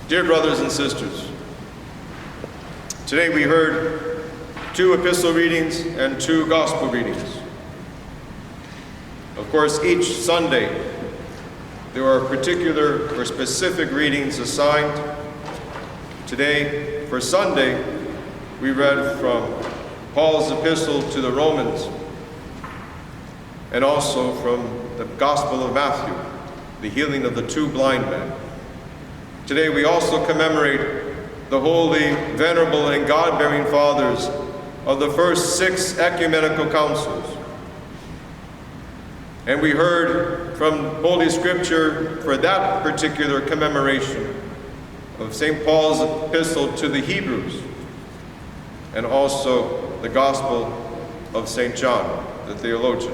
Dear brothers and sisters, today we heard 2 epistle readings and 2 gospel readings. Of course, each Sunday there are particular or specific readings assigned. Today, for Sunday, we read from Paul's epistle to the Romans and also from the Gospel of Matthew, the healing of the 2 blind men. Today we also commemorate the holy, venerable, and God-bearing fathers of the first 6 ecumenical councils. And we heard from Holy Scripture for that particular commemoration of St. Paul's epistle to the Hebrews, and also the Gospel of St. John, the theologian.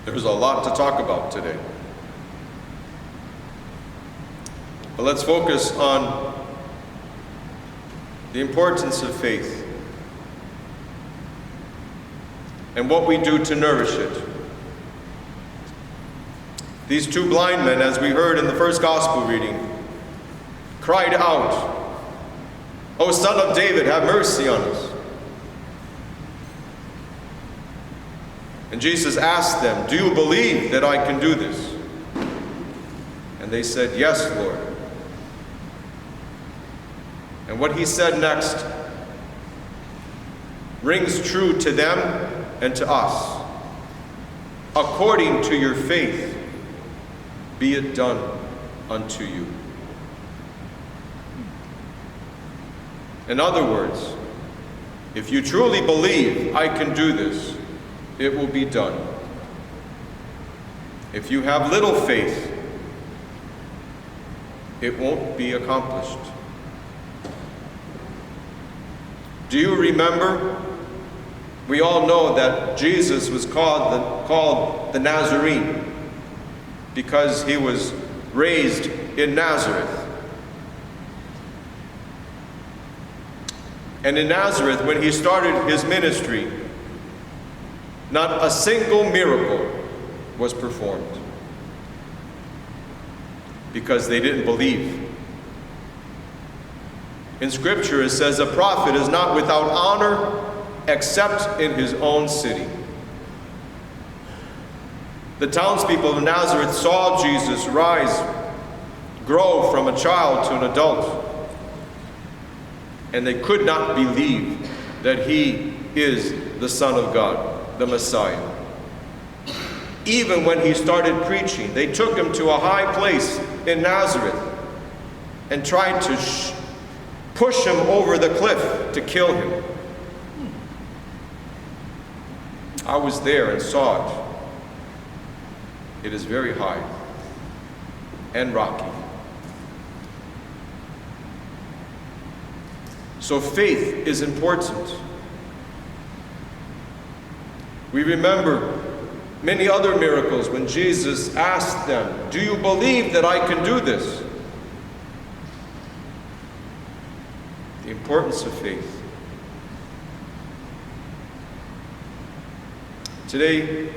There's a lot to talk about today. But let's focus on the importance of faith and what we do to nourish it. These 2 blind men, as we heard in the first gospel reading, cried out, "O Son of David, have mercy on us." And Jesus asked them, "Do you believe that I can do this?" And they said, "Yes, Lord." And what he said next rings true to them and to us. "According to your faith, be it done unto you." In other words, if you truly believe I can do this, it will be done. If you have little faith, it won't be accomplished. Do you remember? We all know that Jesus was called the Nazarene because he was raised in Nazareth. And in Nazareth, when he started his ministry, not a single miracle was performed because they didn't believe. In Scripture it says, "A prophet is not without honor except in his own city." The townspeople of Nazareth saw Jesus rise, grow from a child to an adult, and they could not believe that he is the Son of God, the Messiah. Even when he started preaching, they took him to a high place in Nazareth and tried to push him over the cliff to kill him. I was there and saw it. It is very high and rocky. So faith is important. We remember many other miracles when Jesus asked them, "Do you believe that I can do this?" The importance of faith. Today,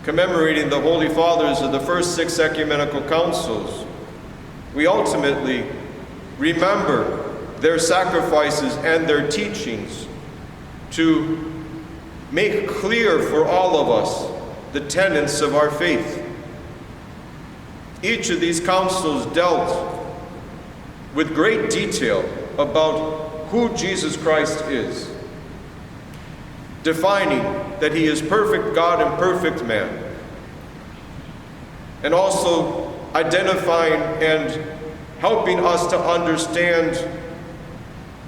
commemorating the Holy Fathers of the first 6 ecumenical councils, we ultimately remember their sacrifices and their teachings to make clear for all of us the tenets of our faith. Each of these councils dealt with great detail about who Jesus Christ is, defining that he is perfect God and perfect man, and also identifying and helping us to understand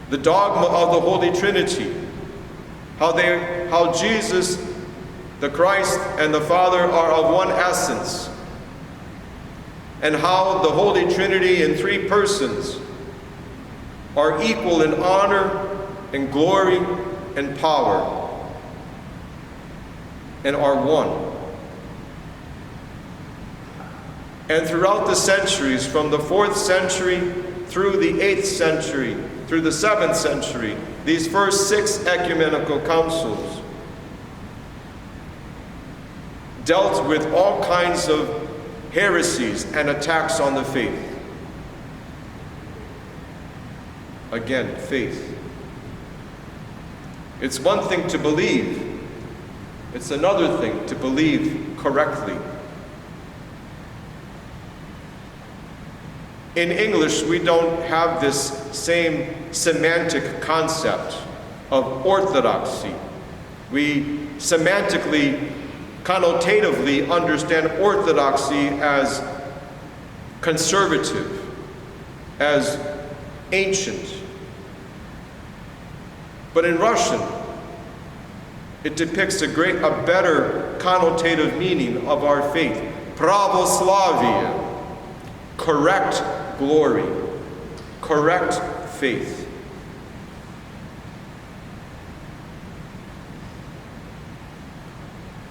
the dogma of the Holy Trinity, how Jesus, the Christ, and the Father are of one essence, and how the Holy Trinity in 3 persons are equal in honor and glory and power, and are one. And throughout the centuries, from the 4th century through the 8th century, through the 7th century, these first 6 ecumenical councils dealt with all kinds of heresies and attacks on the faith. Again, faith. It's one thing to believe. It's another thing to believe correctly. In English, we don't have this same semantic concept of orthodoxy. We semantically, connotatively understand orthodoxy as conservative, as ancient. But in Russian, it depicts a better connotative meaning of our faith. Pravoslavие, correct glory, correct faith.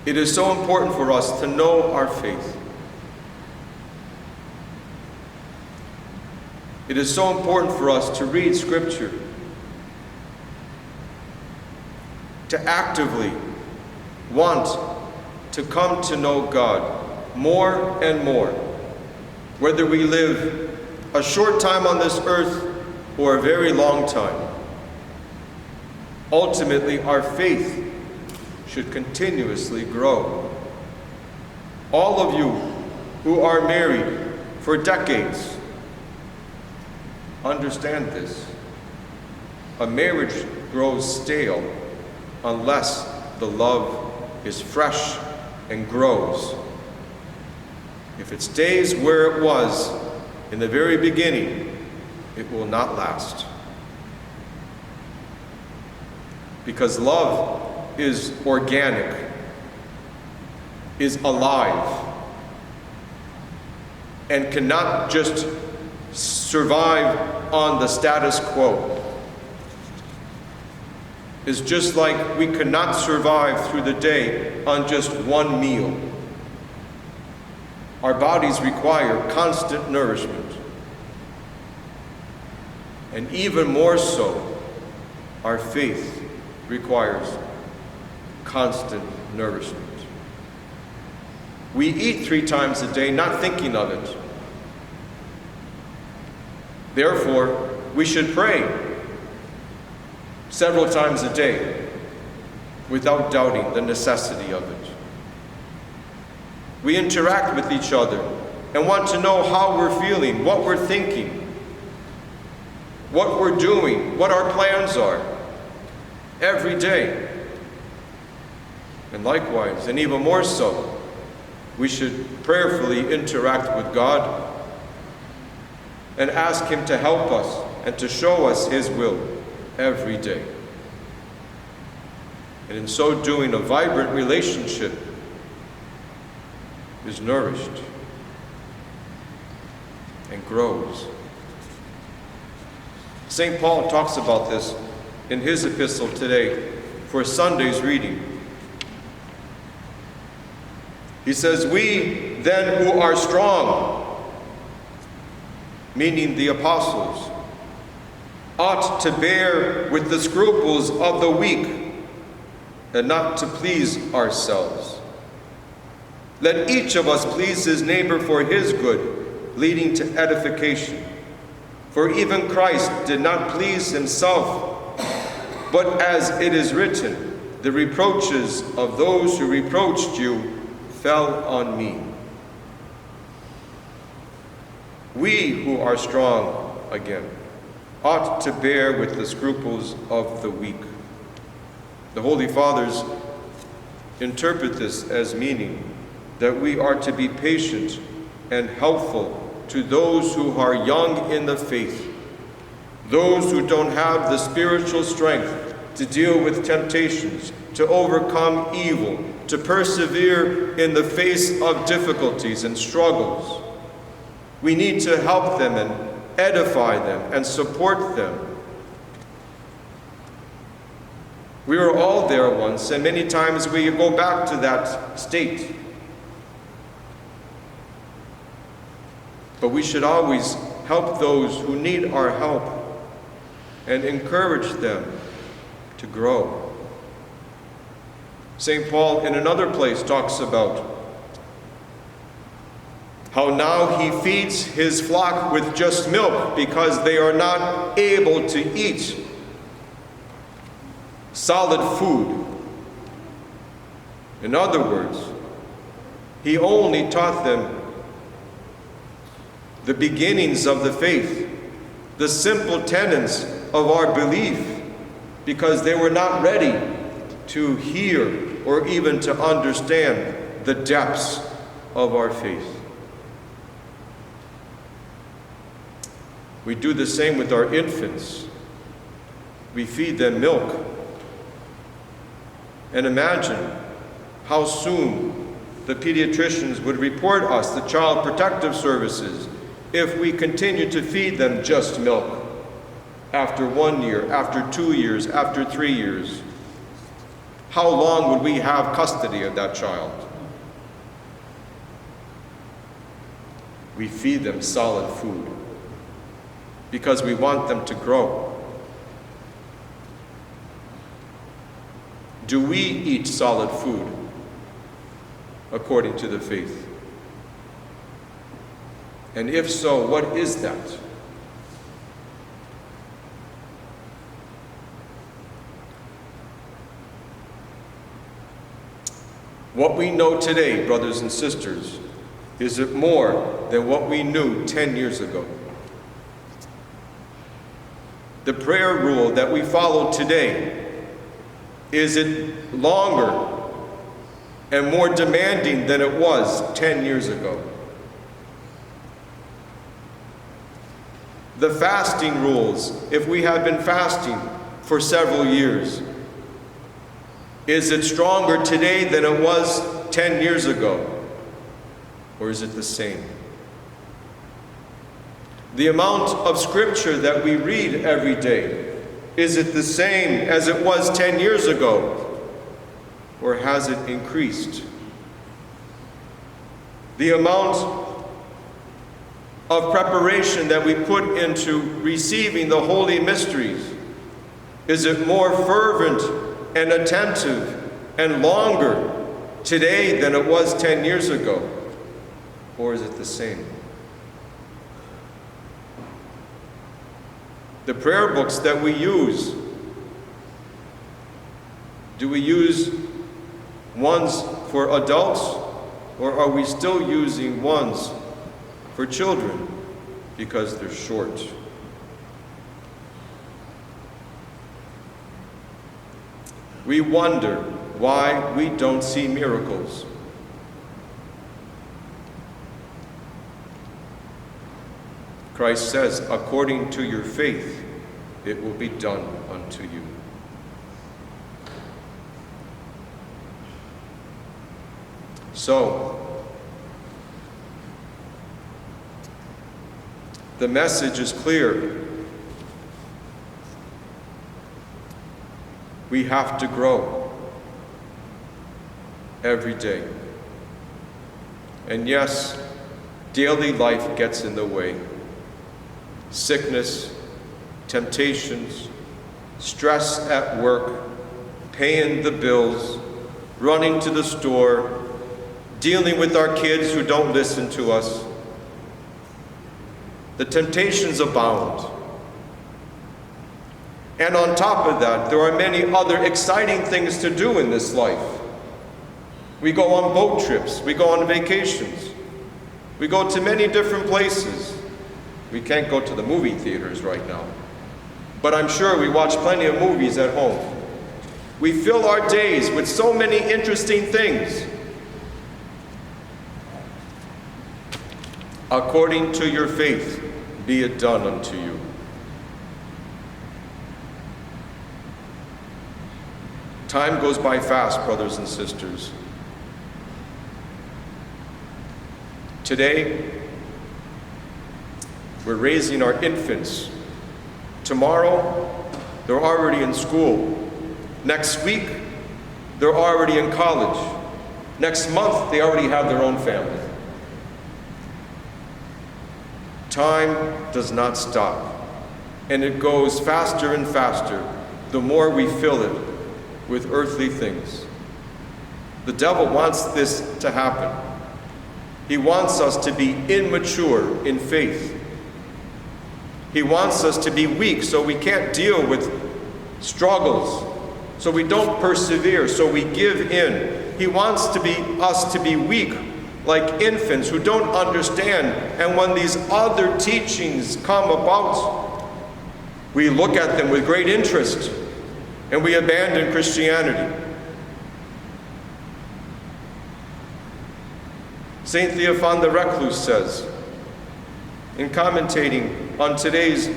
It is so important for us to know our faith. It is so important for us to read Scripture, to actively want to come to know God more and more, whether we live a short time on this earth or a very long time. Ultimately, our faith should continuously grow. All of you who are married for decades understand this. A marriage grows stale unless the love is fresh and grows. If it stays where it was in the very beginning, it will not last. Because love is organic, is alive, and cannot just survive on the status quo. Is just like we cannot survive through the day on just one meal. Our bodies require constant nourishment. And even more so, our faith requires constant nourishment. We eat 3 times a day, not thinking of it. Therefore, we should pray several times a day without doubting the necessity of it. We interact with each other and want to know how we're feeling, what we're thinking, what we're doing, what our plans are every day. And likewise, and even more so, we should prayerfully interact with God and ask Him to help us and to show us His will every day. And in so doing, a vibrant relationship is nourished and grows. St. Paul talks about this in his epistle today for Sunday's reading. He says, "We then who are strong," meaning the apostles, "ought to bear with the scruples of the weak and not to please ourselves. Let each of us please his neighbor for his good, leading to edification. For even Christ did not please himself, but as it is written, the reproaches of those who reproached you fell on me." We who are strong, again, ought to bear with the scruples of the weak. The Holy Fathers interpret this as meaning that we are to be patient and helpful to those who are young in the faith, those who don't have the spiritual strength to deal with temptations, to overcome evil, to persevere in the face of difficulties and struggles. We need to help them and edify them and support them. We were all there once, and many times we go back to that state. But we should always help those who need our help and encourage them to grow. St. Paul in another place talks about how now he feeds his flock with just milk because they are not able to eat solid food. In other words, he only taught them the beginnings of the faith, the simple tenets of our belief, because they were not ready to hear or even to understand the depths of our faith. We do the same with our infants. We feed them milk. And imagine how soon the pediatricians would report us, the Child Protective Services, if we continue to feed them just milk after 1 year, after 2 years, after 3 years. How long would we have custody of that child? We feed them solid food because we want them to grow. Do we eat solid food according to the faith? And if so, what is that? What we know today, brothers and sisters, is it more than what we knew 10 years ago? The prayer rule that we follow today, is it longer and more demanding than it was 10 years ago? The fasting rules, if we have been fasting for several years, is it stronger today than it was 10 years ago? Or is it the same? The amount of scripture that we read every day, is it the same as it was 10 years ago? Or has it increased? The amount of preparation that we put into receiving the holy mysteries, is it more fervent and attentive and longer today than it was 10 years ago? Or is it the same? The prayer books that we use, do we use ones for adults, or are we still using ones for children because they're short? We wonder why we don't see miracles. Christ says, according to your faith, it will be done unto you. So, the message is clear. We have to grow every day. And yes, daily life gets in the way. Sickness, temptations, stress at work, paying the bills, running to the store, dealing with our kids who don't listen to us. The temptations abound. And on top of that, there are many other exciting things to do in this life. We go on boat trips, we go on vacations, we go to many different places. We can't go to the movie theaters right now, but I'm sure we watch plenty of movies at home. We fill our days with so many interesting things. According to your faith, be it done unto you. Time goes by fast, brothers and sisters. Today, we're raising our infants. Tomorrow, they're already in school. Next week, they're already in college. Next month, they already have their own family. Time does not stop, and it goes faster and faster the more we fill it with earthly things. The devil wants this to happen. He wants us to be immature in faith. He wants us to be weak so we can't deal with struggles, so we don't persevere, so we give in. He wants us to be weak like infants who don't understand, and when these other teachings come about, we look at them with great interest and we abandon Christianity. St. Theophan the Recluse says, in commentating on today's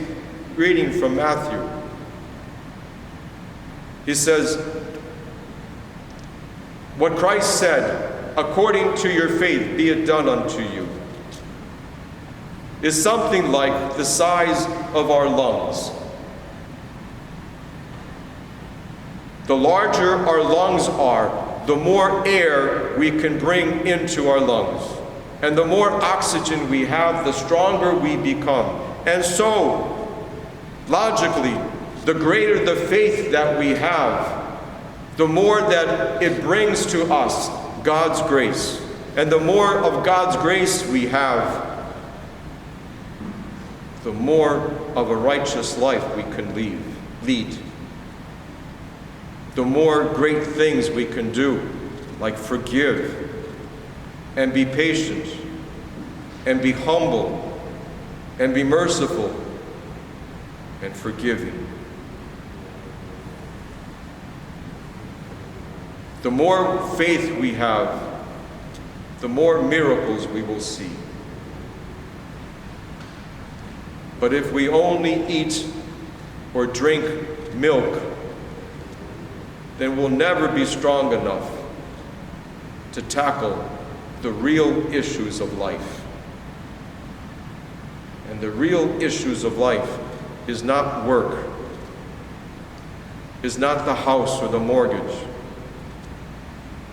reading from Matthew, he says, what Christ said, according to your faith be it done unto you, is something like the size of our lungs. The larger our lungs are, the more air we can bring into our lungs. And the more oxygen we have, the stronger we become. And so, logically, the greater the faith that we have, the more that it brings to us God's grace. And the more of God's grace we have, the more of a righteous life we can lead. The more great things we can do, like forgive, and be patient, and be humble, and be merciful, and forgiving. The more faith we have, the more miracles we will see. But if we only eat or drink milk, then we'll never be strong enough to tackle the real issues of life. And the real issues of life is not work, is not the house or the mortgage,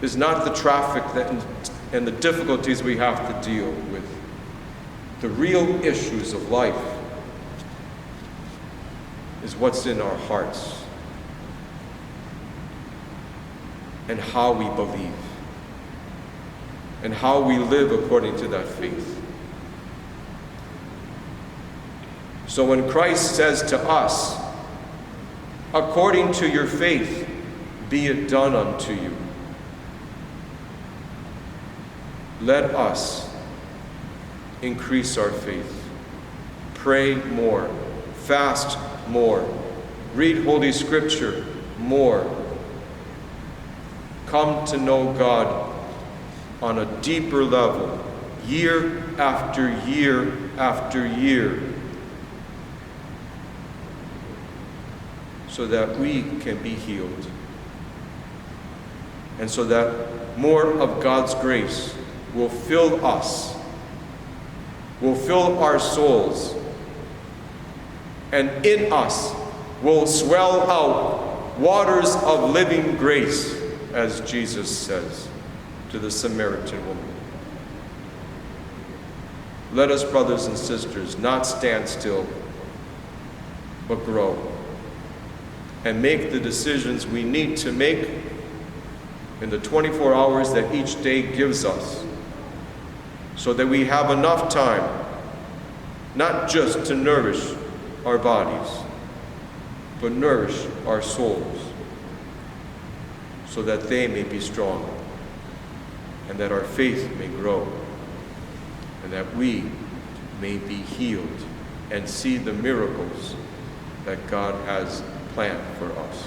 is not the traffic and the difficulties we have to deal with. The real issues of life is what's in our hearts and how we believe and how we live according to that faith. So when Christ says to us, according to your faith, be it done unto you, let us increase our faith, pray more, fast more, read Holy Scripture more, come to know God on a deeper level, year after year after year, so that we can be healed, and so that more of God's grace will fill us, will fill our souls, and in us will swell out waters of living grace, as Jesus says to the Samaritan woman. Let us, brothers and sisters, not stand still, but grow, and make the decisions we need to make in the 24 hours that each day gives us, so that we have enough time not just to nourish our bodies, but nourish our souls, so that they may be strong, and that our faith may grow, and that we may be healed and see the miracles that God has planned for us.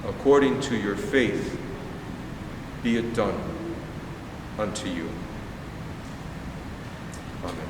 According to your faith, be it done unto you. Amen.